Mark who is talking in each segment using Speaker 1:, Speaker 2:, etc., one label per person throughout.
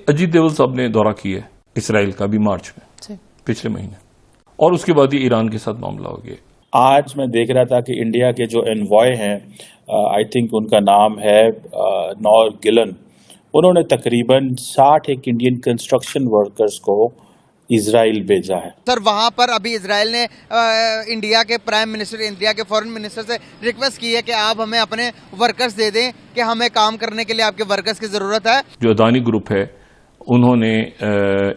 Speaker 1: अजीत देवल साहब ने दौरा किया है इसराइल का भी मार्च में पिछले महीने, और उसके बाद ही ईरान के साथ मामला हो गया।
Speaker 2: आज मैं देख रहा था कि इंडिया के जो एनवॉय हैं, आई थिंक उनका नाम है नॉर गिलन, उन्होंने तकरीबन 60 इंडियन कंस्ट्रक्शन वर्कर्स को इजराइल भेजा है।
Speaker 3: सर वहां पर अभी इजराइल ने इंडिया के प्राइम मिनिस्टर, इंडिया के फॉरेन मिनिस्टर से रिक्वेस्ट की है कि आप हमें अपने वर्कर्स दे दें, कि हमें काम करने के लिए आपके वर्कर्स की जरूरत है। जो
Speaker 1: अदानी ग्रुप है उन्होंने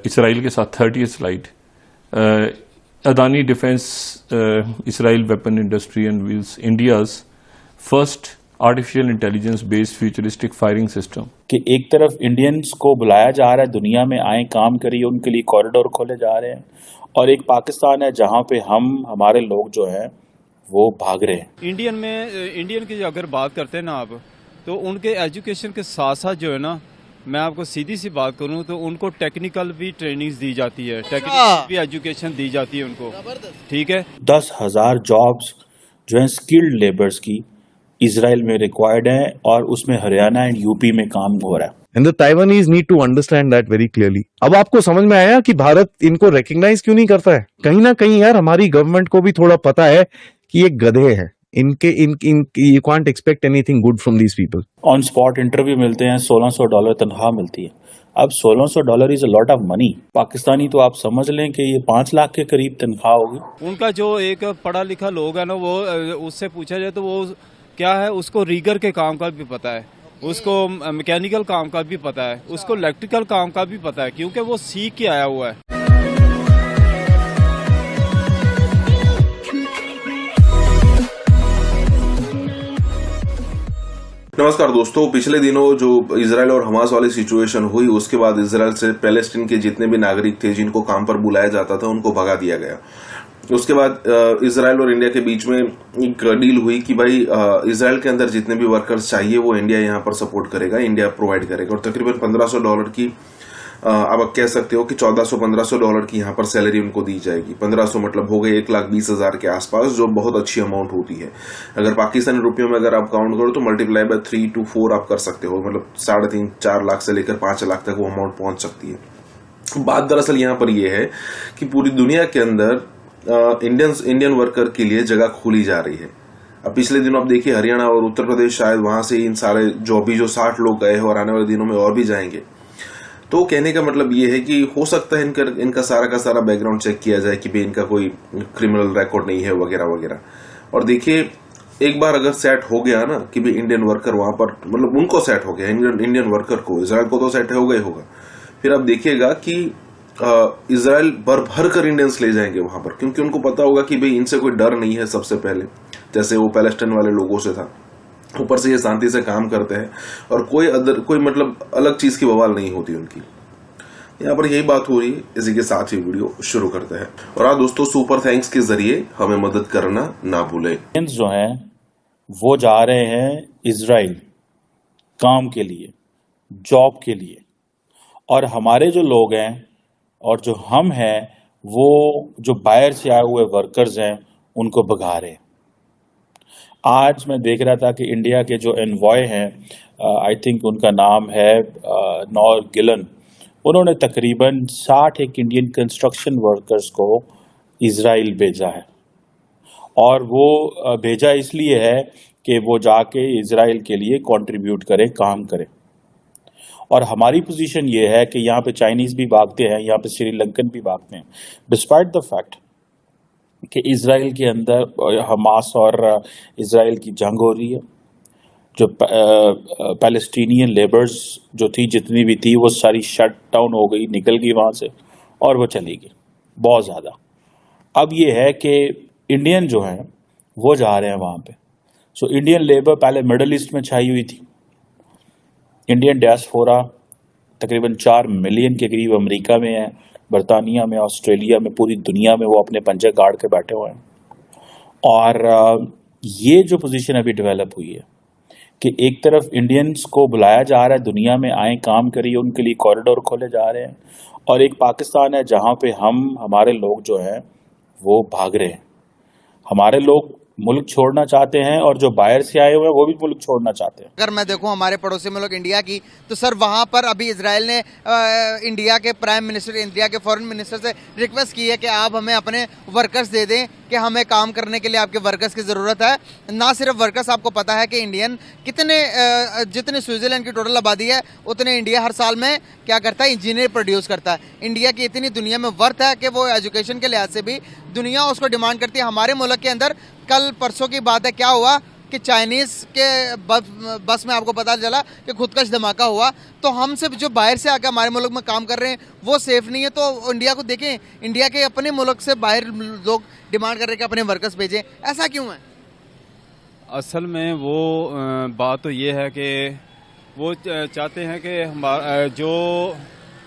Speaker 1: इसराइल के साथ 30 flight Adani defence Israel weapon industry and wheels India's first artificial intelligence based futuristic firing system,
Speaker 2: कि एक तरफ इंडियंस को बुलाया जा रहा है, दुनिया में आए काम करिए, उनके लिए कॉरिडोर खोले जा रहे हैं, और एक पाकिस्तान है जहां पे हमारे लोग जो हैं वो भाग रहे हैं।
Speaker 4: इंडियन की अगर बात करते हैं ना आप, तो उनके एजुकेशन के साथ साथ जो है ना, मैं आपको सीधी सी बात करूं तो उनको टेक्निकल भी ट्रेनिंग्स दी जाती है, टेक्निकल भी एजुकेशन दी जाती है उनको, ठीक है।
Speaker 2: 10,000 जॉब्स जो है स्किल्ड लेबर्स की इजराइल में रिक्वायर्ड है, और उसमें हरियाणा एंड यूपी में काम हो रहा है।
Speaker 5: And the Taiwanese need to understand that very clearly. अब आपको समझ में आया कि भारत इनको रिकॉग्नाइज क्यों नहीं करता है? कहीं ना कहीं यार हमारी गवर्नमेंट को भी थोड़ा पता है कि ये गधे हैं, you can't expect anything good from these people.
Speaker 2: On spot interview मिलते हैं, $1,600 तनख्वाह मिलती है। अब $1,600 is a lot of money. Pakistani तो आप समझ लें कि ये 5 लाख के करीब तनख्वाह होगी।
Speaker 4: उनका जो एक पढ़ा लिखा लोग है ना, वो उससे पूछा जाए तो वो क्या है, उसको रीगर के काम का भी पता है, उसको मैकेनिकल काम का भी पता है, उसको इलेक्ट्रिकल काम का भी पता है, क्योंकि वो सीख के आया हुआ है।
Speaker 6: नमस्कार दोस्तों, पिछले दिनों जो इजराइल और हमास वाली सिचुएशन हुई, उसके बाद इजराइल से पैलेस्टीन के जितने भी नागरिक थे जिनको काम पर बुलाया जाता था उनको भगा दिया गया। उसके बाद इजराइल और इंडिया के बीच में एक डील हुई कि भाई इजराइल के अंदर जितने भी वर्कर्स चाहिए वो इंडिया यहाँ पर सपोर्ट करेगा, इंडिया प्रोवाइड करेगा, और तकरीबन $1,500 की आप कह सकते हो कि $1,400-1,500 की यहाँ पर सैलरी उनको दी जाएगी। 1500 मतलब हो गए 1,20,000 के आसपास, जो बहुत अच्छी अमाउंट होती है। अगर पाकिस्तानी रुपयों में अगर आप काउंट करो तो मल्टीप्लाई बाय 3 to 4 आप कर सकते हो, मतलब 3.5-4 लाख से लेकर 5 लाख तक वो अमाउंट पहुंच सकती है। बात दरअसल यहाँ पर यह है कि पूरी दुनिया के अंदर इंडियन वर्कर के लिए जगह खोली जा रही है। अब पिछले दिनों आप देखिए हरियाणा और उत्तर प्रदेश, शायद वहां से इन सारे जो 60 लोग गए हैं और आने वाले दिनों में और भी जाएंगे। तो कहने का मतलब ये है कि हो सकता है इनका सारा का सारा बैकग्राउंड चेक किया जाए कि भाई इनका कोई क्रिमिनल रिकॉर्ड नहीं है वगैरह वगैरह। और देखिए एक बार अगर सेट हो गया ना कि भाई इंडियन वर्कर वहां पर, मतलब उनको सेट हो गया, इंडियन वर्कर को, इजराइल को तो सेट हो गया होगा, फिर आप देखिएगा कि इजराइल भर कर इंडियंस ले जाएंगे वहां पर, क्योंकि उनको पता होगा कि भाई इनसे कोई डर नहीं है। सबसे पहले जैसे वो पैलेस्टाइन वाले लोगों से था, ऊपर से ये शांति से काम करते हैं और कोई मतलब अलग चीज की बवाल नहीं होती उनकी। यहाँ पर यही बात हो रही है। इसी के साथ ही वीडियो शुरू करते हैं। और हाँ दोस्तों, सुपर थैंक्स के जरिए हमें मदद करना ना भूलें।
Speaker 2: जो हैं वो जा रहे हैं इजराइल काम के लिए, जॉब के लिए, और हमारे जो लोग हैं और जो हम हैं वो जो बाहर से आए हुए वर्कर्स हैं उनको भगा रहे हैं। आज मैं देख रहा था कि इंडिया के जो एनवॉय हैं, आई थिंक उनका नाम है नॉर गिलन, उन्होंने तकरीबन 60 इंडियन कंस्ट्रक्शन वर्कर्स को इजराइल भेजा है। और वो भेजा इसलिए है कि वो जाके इजराइल के लिए कंट्रीब्यूट करें, काम करें। और हमारी पोजीशन ये है कि यहाँ पे चाइनीज भी भागते हैं, यहाँ पे श्रीलंकन भी भागते हैं, डिस्पाइट द फैक्ट कि इजराइल के अंदर हमास और इजराइल की जंग हो रही है। जो पैलेस्टीनियन लेबर्स जो थी, जितनी भी थी, वो सारी शट डाउन हो गई, निकल गई वहाँ से और वो चली गई बहुत ज़्यादा। अब ये है कि इंडियन जो हैं वो जा रहे हैं वहाँ पे। सो इंडियन लेबर पहले मिडल ईस्ट में छाई हुई थी। इंडियन डायस्पोरा तकरीबन 4 मिलियन के करीब अमेरिका में है, बरतानिया में, ऑस्ट्रेलिया में, पूरी दुनिया में वो अपने पंजे गाड़ के बैठे हुए हैं। और ये जो पोजीशन अभी डेवलप हुई है कि एक तरफ इंडियंस को बुलाया जा रहा है, दुनिया में आए काम करिए, उनके लिए कॉरिडोर खोले जा रहे हैं, और एक पाकिस्तान है जहाँ पे हमारे लोग जो हैं वो भाग रहे हैं। हमारे लोग मुल्क छोड़ना चाहते हैं और जो बाहर से आए हुए हैं वो भी मुल्क छोड़ना चाहते हैं।
Speaker 3: अगर मैं देखूं हमारे पड़ोसी मुल्क इंडिया की, तो सर वहां पर अभी इजराइल ने इंडिया के प्राइम मिनिस्टर, इंडिया के फॉरेन मिनिस्टर से रिक्वेस्ट की है कि आप हमें अपने वर्कर्स दे दें, कि हमें काम करने के लिए आपके वर्कर्स की ज़रूरत है। ना सिर्फ वर्कर्स, आपको पता है कि इंडियन जितने स्विट्ज़रलैंड की टोटल आबादी है उतने इंडिया हर साल में क्या करता है, इंजीनियर प्रोड्यूस करता है। इंडिया की इतनी दुनिया में वर्थ है कि वो एजुकेशन के लिहाज से भी दुनिया उसको डिमांड करती है। हमारे मुल्क के अंदर कल परसों की बात है, क्या हुआ कि चाइनीज़ के बस में आपको पता चला कि खुदकश धमाका हुआ। तो हम सिर्फ जो बाहर से आकर हमारे मुल्क में काम कर रहे हैं वो सेफ नहीं है। तो इंडिया को देखें, इंडिया के अपने मुल्क से बाहर लोग डिमांड कर रहे हैं कि अपने वर्कर्स भेजें, ऐसा क्यों है?
Speaker 4: असल में वो बात तो ये है कि वो चाहते हैं कि हमारा जो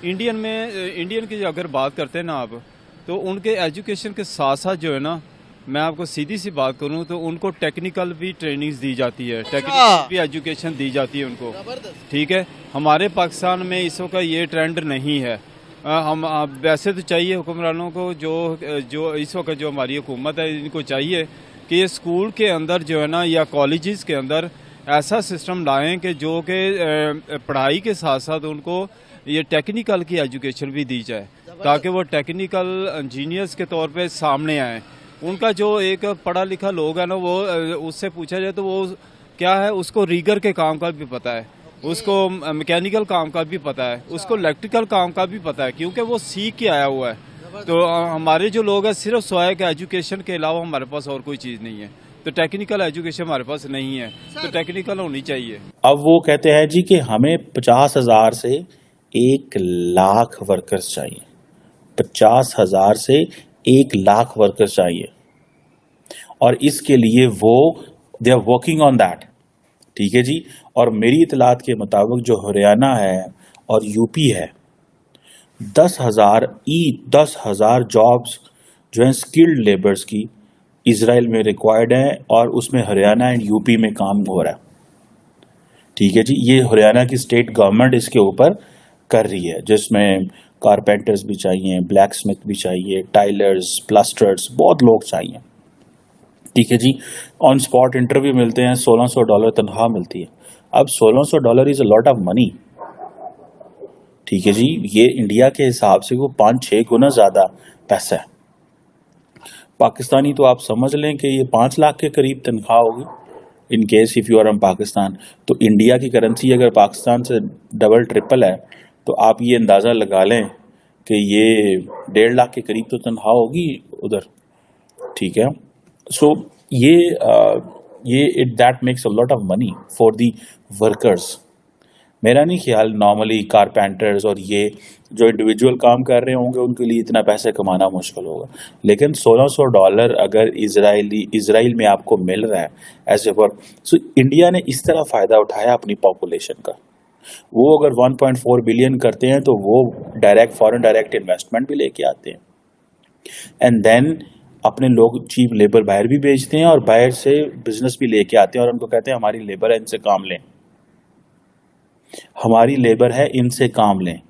Speaker 4: इंडियन की अगर बात करते हैं ना आप, तो उनके एजुकेशन के साथ साथ जो है ना, मैं आपको सीधी सी बात करूं तो उनको टेक्निकल भी ट्रेनिंग्स दी जाती है, टेक्निकल भी एजुकेशन दी जाती है उनको। ठीक है, हमारे पाकिस्तान में इस वक्त ये ट्रेंड नहीं है। हम वैसे तो चाहिए हुक्मरानों को, जो इस वक्त जो हमारी हुकूमत है, इनको चाहिए कि ये स्कूल के अंदर जो है ना या कॉलेजेस के अंदर ऐसा सिस्टम लाएं कि जो कि पढ़ाई के साथ साथ उनको ये टेक्निकल की एजुकेशन भी दी जाए, ताकि वो टेक्निकल इंजीनियर्स के तौर पे सामने आएँ। उनका जो एक पढ़ा लिखा लोग है ना, वो उससे पूछा जाए तो वो क्या है, उसको रीगर के काम का भी पता है, उसको मैकेनिकल काम का भी पता है, उसको इलेक्ट्रिकल काम का भी पता है, क्योंकि वो सीख के आया हुआ है। तो हमारे जो लोग हैं सिर्फ सोया के एजुकेशन के अलावा हमारे पास और कोई चीज़ नहीं है। तो टेक्निकल एजुकेशन हमारे पास नहीं है, तो टेक्निकल होनी चाहिए।
Speaker 2: अब वो कहते हैं जी कि हमें 50,000 से 1,00,000 वर्कर्स चाहिए, 50,000 से 1,00,000 वर्कर्स चाहिए, और इसके लिए वो they are working on that. ठीक है जी। और मेरी इतलात के मुताबिक जो हरियाणा है और यूपी है, 10,000 जॉब्स जो हैं स्किल्ड लेबर्स की इजराइल में रिक्वायर्ड है, और उसमें हरियाणा एंड यूपी में काम हो रहा है। ठीक है जी। ये हरियाणा की स्टेट गवर्नमेंट इसके ऊपर कर रही है, जिसमें कारपेंटर्स भी चाहिए, ब्लैक स्मिथ भी चाहिए, टाइलर्स, प्लास्टर्स, बहुत लोग चाहिए। ठीक है जी। ऑन स्पॉट इंटरव्यू मिलते हैं, $1,600 तनख्वाह मिलती है। अब $1,600 is a lot of money. ठीक है जी। ये इंडिया के हिसाब से वो 5-6 गुना ज़्यादा पैसा है। पाकिस्तानी तो आप समझ लें कि ये 5 लाख के करीब तनख्वाह होगी in case if you are in Pakistan. तो इंडिया की करेंसी अगर पाकिस्तान से डबल ट्रिपल है, तो आप ये अंदाज़ा लगा लें कि ये 1.5 लाख के करीब तो तनख्वाह होगी उधर। ठीक है। सो ये that makes a lot of money for the workers. मेरा नहीं ख्याल नॉर्मली कारपेंटर्स और ये जो इंडिविजुअल काम कर रहे होंगे उनके लिए इतना पैसे कमाना मुश्किल होगा, लेकिन $1,600 अगर इजराइल में आपको मिल रहा है as a work, so India ने इस तरह फ़ायदा उठाया अपनी पॉपुलेशन का। वो अगर 1.4 बिलियन करते हैं तो वो फॉरेन डायरेक्ट इन्वेस्टमेंट भी लेके आते हैं, एंड देन अपने लोग चीप लेबर बाहर भी भेजते हैं और बाहर से बिजनेस भी लेके आते हैं और उनको कहते हैं हमारी लेबर है, इनसे काम लें, हमारी लेबर है, इनसे काम लें।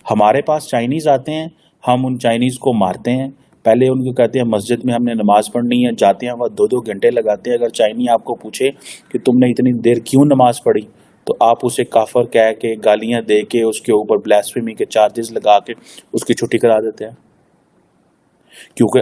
Speaker 2: हमारे पास चाइनीज़ आते हैं, हम उन चाइनीज़ को मारते हैं। पहले उनको कहते हैं मस्जिद में हमने नमाज़ पढ़नी है, जाते हैं वह 2-2 घंटे लगाते हैं। अगर चाइनी आपको पूछे कि तुमने इतनी देर क्यों नमाज़ पढ़ी, तो आप उसे काफर कह के, गालियां दे के, उसके ऊपर ब्लास्फेमी के चार्जेस लगा के उसकी छुट्टी करा देते हैं। क्योंकि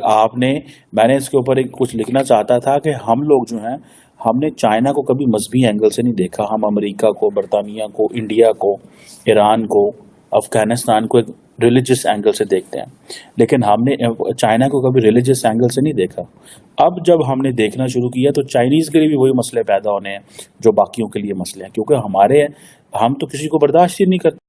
Speaker 2: मैंने इसके ऊपर एक कुछ लिखना चाहता था कि हम लोग जो हैं, हमने चाइना को कभी मजहबी एंगल से नहीं देखा। हम अमेरिका को, बरतानिया को, इंडिया को, ईरान को, अफगानिस्तान को एक रिलीजियस एंगल से देखते हैं, लेकिन हमने चाइना को कभी रिलीजियस एंगल से नहीं देखा। अब जब हमने देखना शुरू किया तो चाइनीज़ के लिए भी वही मसले पैदा होने हैं जो बाकियों के लिए मसले हैं, क्योंकि हम तो किसी को बर्दाश्त ही नहीं करते।